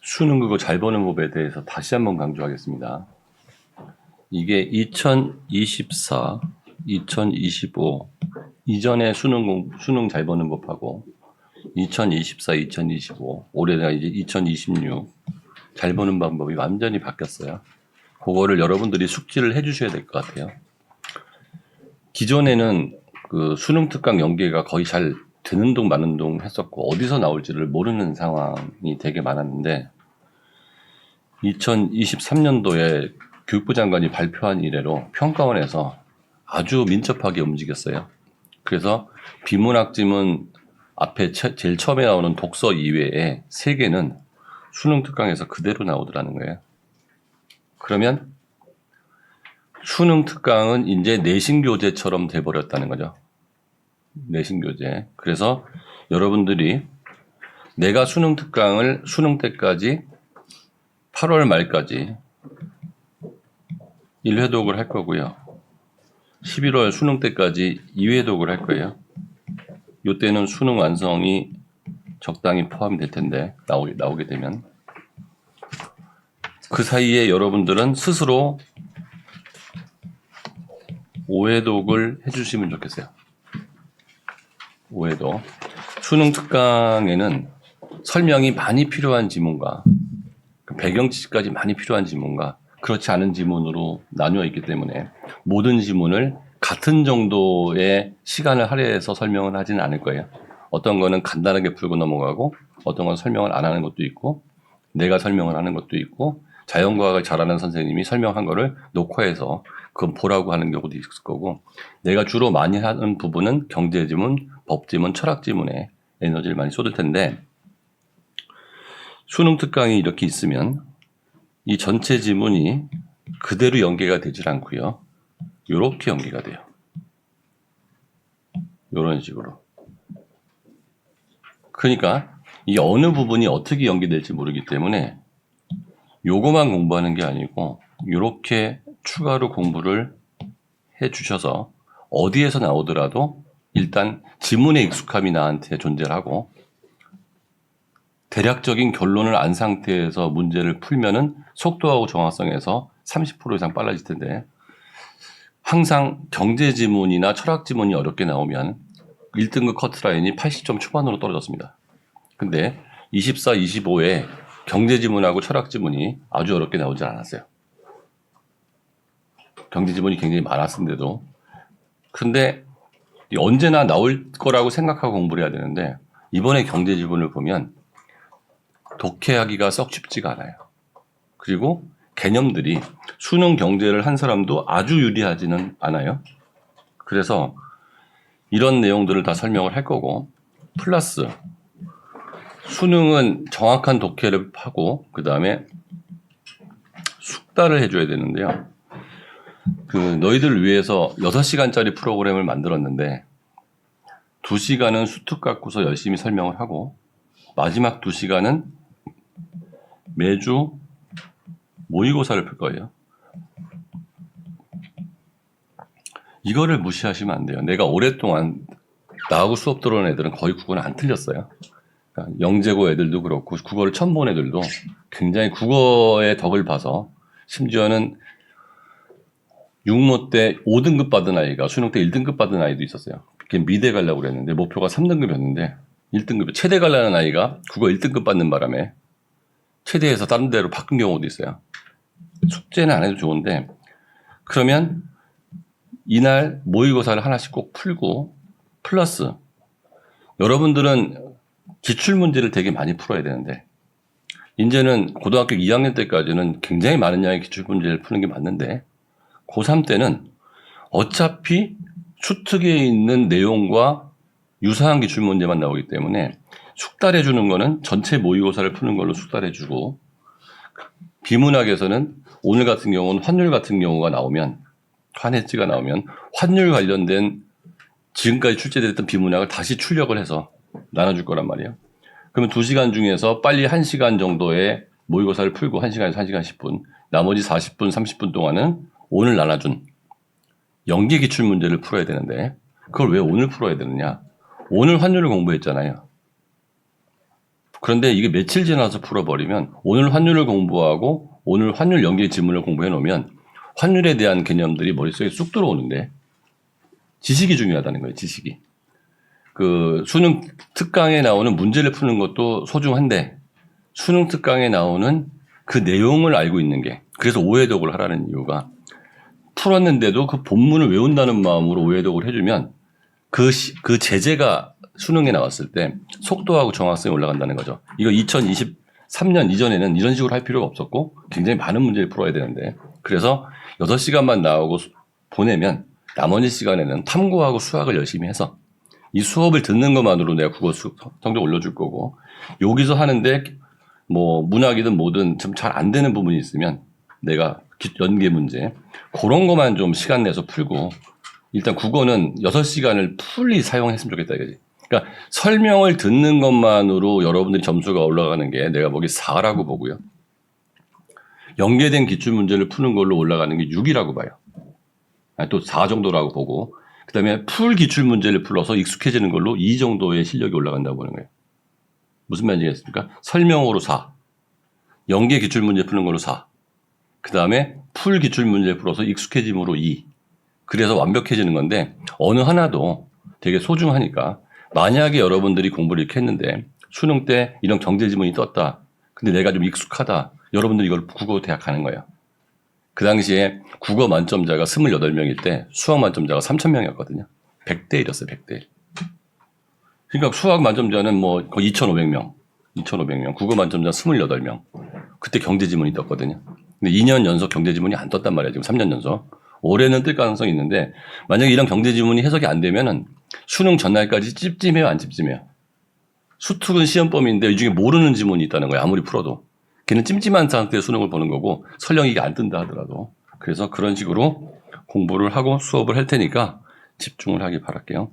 수능 그거 잘 보는 법에 대해서 다시 한번 강조하겠습니다. 이게 2024, 2025 이전에 수능 잘 보는 법하고 2024, 2025 올해가 이제 2026 잘 보는 방법이 완전히 바뀌었어요. 그거를 여러분들이 숙지를 해주셔야 될 것 같아요. 기존에는 그 수능 특강 연계가 거의 잘 되는 동 마는 동 했었고 어디서 나올지를 모르는 상황이 되게 많았는데 2023년도에 교육부 장관이 발표한 이래로 평가원에서 아주 민첩하게 움직였어요. 그래서 비문학 지문 앞에 제일 처음에 나오는 독서 이외에 3개는 수능 특강에서 그대로 나오더라는 거예요. 그러면 수능 특강은 이제 내신 교재처럼 돼버렸다는 거죠. 내신 교재. 그래서 여러분들이 내가 수능 특강을 수능 때까지 8월 말까지 1회독을 할 거고요. 11월 수능 때까지 2회독을 할 거예요. 이때는 수능 완성이 적당히 포함이 될 텐데 나오게 되면 그 사이에 여러분들은 스스로 5회독을 해주시면 좋겠어요. 5회독. 수능 특강에는 설명이 많이 필요한 지문과 배경 지식까지 많이 필요한 지문과 그렇지 않은 지문으로 나뉘어 있기 때문에 모든 지문을 같은 정도의 시간을 할애해서 설명을 하지는 않을 거예요. 어떤 거는 간단하게 풀고 넘어가고 어떤 건 설명을 안 하는 것도 있고 내가 설명을 하는 것도 있고 자연과학을 잘하는 선생님이 설명한 거를 녹화해서 그건 보라고 하는 경우도 있을 거고 내가 주로 많이 하는 부분은 경제지문, 법지문, 철학지문에 에너지를 많이 쏟을 텐데 수능 특강이 이렇게 있으면 이 전체 지문이 그대로 연계가 되질 않고요. 이렇게 연계가 돼요. 이런 식으로. 그러니까 이 어느 부분이 어떻게 연계될지 모르기 때문에 요거만 공부하는 게 아니고 이렇게 추가로 공부를 해 주셔서 어디에서 나오더라도 일단 지문의 익숙함이 나한테 존재를 하고 대략적인 결론을 안 상태에서 문제를 풀면은 속도하고 정확성에서 30% 이상 빨라질 텐데 항상 경제 지문이나 철학 지문이 어렵게 나오면 1등급 커트라인이 80점 초반으로 떨어졌습니다. 근데 24, 25에 경제 지문하고 철학 지문이 아주 어렵게 나오지 않았어요. 경제 지문이 굉장히 많았는데도. 근데 언제나 나올 거라고 생각하고 공부를 해야 되는데 이번에 경제 지문을 보면 독해하기가 썩 쉽지가 않아요. 그리고 개념들이 수능 경제를 한 사람도 아주 유리하지는 않아요. 그래서 이런 내용들을 다 설명을 할 거고 플러스 수능은 정확한 독해를 하고 그 다음에 숙달을 해줘야 되는데요. 그 너희들 위해서 6시간짜리 프로그램을 만들었는데 2시간은 수특 갖고서 열심히 설명을 하고 마지막 2시간은 매주 모의고사를 풀 거예요. 이거를 무시하시면 안 돼요. 내가 오랫동안 나하고 수업 들어온 애들은 거의 국어는 안 틀렸어요. 그러니까 영재고 애들도 그렇고 국어를 처음 본 애들도 굉장히 국어의 덕을 봐서 심지어는 육모 때 5등급 받은 아이가 수능 때 1등급 받은 아이도 있었어요. 미대 가려고 그랬는데 목표가 3등급이었는데 1등급 체대 가려는 아이가 국어 1등급 받는 바람에 체대에서 다른 데로 바꾼 경우도 있어요. 숙제는 안 해도 좋은데 그러면 이날 모의고사를 하나씩 꼭 풀고 플러스 여러분들은 기출문제를 되게 많이 풀어야 되는데 이제는 고등학교 2학년 때까지는 굉장히 많은 양의 기출문제를 푸는 게 맞는데 고3 때는 어차피 수특에 있는 내용과 유사한 기출문제만 나오기 때문에 숙달해 주는 거는 전체 모의고사를 푸는 걸로 숙달해 주고 비문학에서는 오늘 같은 경우는 환율 같은 경우가 나오면 환해지가 나오면 환율 관련된 지금까지 출제됐던 비문학을 다시 출력을 해서 나눠줄 거란 말이에요. 그러면 2시간 중에서 빨리 1시간 정도의 모의고사를 풀고 1시간에서 1시간 10분 나머지 40분, 30분 동안은 오늘 나눠준 연계 기출 문제를 풀어야 되는데 그걸 왜 오늘 풀어야 되느냐. 오늘 환율을 공부했잖아요. 그런데 이게 며칠 지나서 풀어버리면 오늘 환율을 공부하고 오늘 환율 연계 지문을 공부해 놓으면 환율에 대한 개념들이 머릿속에 쑥 들어오는데 지식이 중요하다는 거예요. 지식이. 그 수능 특강에 나오는 문제를 푸는 것도 소중한데 수능 특강에 나오는 그 내용을 알고 있는 게 그래서 오해독을 하라는 이유가 풀었는데도 그 본문을 외운다는 마음으로 오해독을 해주면 그 제재가 수능에 나왔을 때 속도하고 정확성이 올라간다는 거죠. 이거 2023년 이전에는 이런 식으로 할 필요가 없었고 굉장히 많은 문제를 풀어야 되는데 그래서 6시간만 나오고 보내면 나머지 시간에는 탐구하고 수학을 열심히 해서 이 수업을 듣는 것만으로 내가 국어 성적 올려줄 거고 여기서 하는데 뭐 문학이든 뭐든 좀 잘 안 되는 부분이 있으면 내가 연계 문제 그런 것만 좀 시간 내서 풀고 일단 국어는 6시간을 풀리 사용했으면 좋겠다 이거지. 그러니까 설명을 듣는 것만으로 여러분들이 점수가 올라가는 게 내가 보기 4라고 보고요. 연계된 기출문제를 푸는 걸로 올라가는 게 6이라고 봐요. 또 4 정도라고 보고 그 다음에 풀 기출문제를 풀어서 익숙해지는 걸로 2 정도의 실력이 올라간다고 보는 거예요. 무슨 말인지겠습니까? 설명으로 4, 연계 기출문제 푸는 걸로 4, 그 다음에 풀 기출문제 풀어서 익숙해짐으로 2. 그래서 완벽해지는 건데 어느 하나도 되게 소중하니까 만약에 여러분들이 공부를 이렇게 했는데 수능 때 이런 경제지문이 떴다. 근데 내가 좀 익숙하다. 여러분들이 이걸 국어 대학 가는 거예요. 그 당시에 국어 만점자가 28명일 때 수학 만점자가 3,000명이었거든요. 100대 1이었어요. 100대 1. 그러니까 수학 만점자는 뭐 거의 2,500명. 국어 만점자 28명. 그때 경제지문이 떴거든요. 근데 2년 연속 경제지문이 안 떴단 말이에요. 지금 3년 연속. 올해는 뜰 가능성이 있는데 만약에 이런 경제지문이 해석이 안 되면은 수능 전날까지 찝찝해요, 안 찝찝해요? 수특은 시험범위인데 이 중에 모르는 지문이 있다는 거예요. 아무리 풀어도. 걔는 찜찜한 상태의 수능을 보는 거고 설령 이게 안 뜬다 하더라도. 그래서 그런 식으로 공부를 하고 수업을 할 테니까 집중을 하기 바랄게요.